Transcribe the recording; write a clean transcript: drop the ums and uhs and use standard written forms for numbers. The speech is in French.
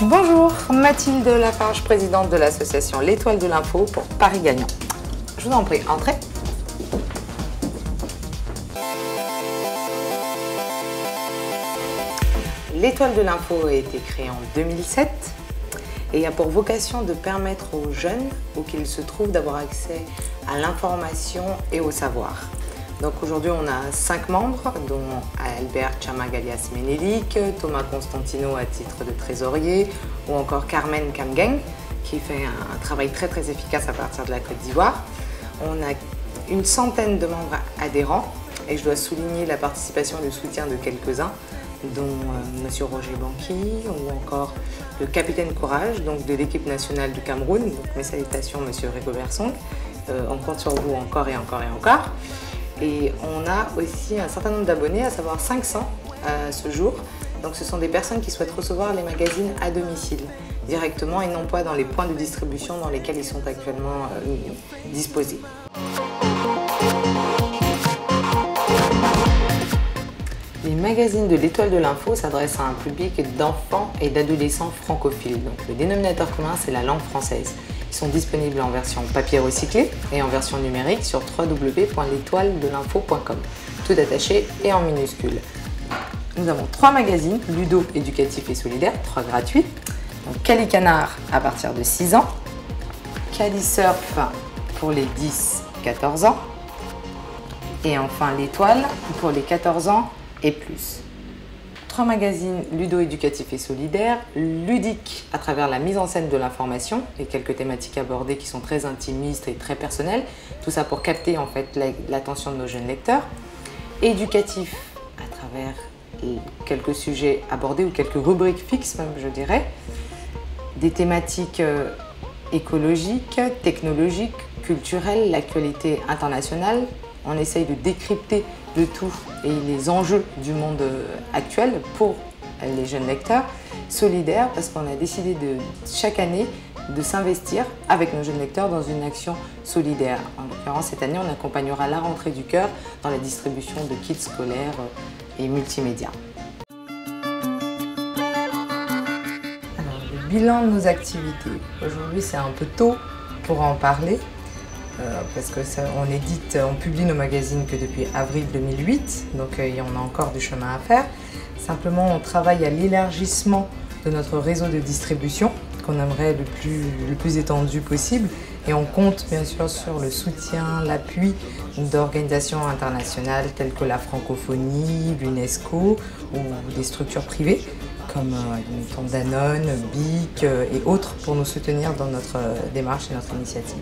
Bonjour, Mathilde Lafarge, présidente de l'association L'Étoile de l'Info pour Paris Gagnant. Je vous en prie, entrez. L'Étoile de l'Info a été créée en 2007 et a pour vocation de permettre aux jeunes où qu'ils se trouvent d'avoir accès à l'information et au savoir. Donc aujourd'hui on a 5 membres, dont Albert Chamag-alias Menelik, Thomas Constantino à titre de trésorier, ou encore Carmen Kamgeng qui fait un travail très efficace à partir de la Côte d'Ivoire. On a une centaine de membres adhérents et je dois souligner la participation et le soutien de quelques-uns, dont Monsieur Roger Banqui ou encore le capitaine Courage, donc de l'équipe nationale du Cameroun. Donc mes salutations Monsieur Rigobert Song. On compte sur vous encore et encore et encore. Et on a aussi un certain nombre d'abonnés, à savoir 500 à ce jour. Donc ce sont des personnes qui souhaitent recevoir les magazines à domicile, directement et non pas dans les points de distribution dans lesquels ils sont actuellement disposés. Les magazines de l'Étoile de l'Info s'adressent à un public d'enfants et d'adolescents francophiles. Donc le dénominateur commun, c'est la langue française. Ils sont disponibles en version papier recyclé et en version numérique sur www.l'étoiledelinfo.com, tout attaché et en minuscules. Nous avons 3 magazines, Ludo, éducatif et solidaire, 3 gratuits. Donc Cali Canard à partir de 6 ans, Cali Surf pour les 10-14 ans, et enfin l'Étoile pour les 14 ans et plus. 3 magazines ludo éducatifs et solidaires, ludiques à travers la mise en scène de l'information et quelques thématiques abordées qui sont très intimistes et très personnelles, tout ça pour capter en fait l'attention de nos jeunes lecteurs, éducatifs à travers quelques sujets abordés ou quelques rubriques fixes même je dirais, des thématiques écologiques, technologiques, culturelles, l'actualité internationale. On essaye de décrypter le tout et les enjeux du monde actuel pour les jeunes lecteurs. Solidaire parce qu'on a décidé chaque année de s'investir avec nos jeunes lecteurs dans une action solidaire. En l'occurrence, cette année, on accompagnera la rentrée du cœur dans la distribution de kits scolaires et multimédia. Alors, le bilan de nos activités. Aujourd'hui, c'est un peu tôt pour en parler. Parce on publie nos magazines que depuis avril 2008, donc on a encore du chemin à faire. Simplement, on travaille à l'élargissement de notre réseau de distribution, qu'on aimerait le plus étendu possible, et on compte bien sûr sur le soutien, l'appui d'organisations internationales telles que la francophonie, l'UNESCO ou des structures privées comme Danone, BIC et autres pour nous soutenir dans notre démarche et notre initiative.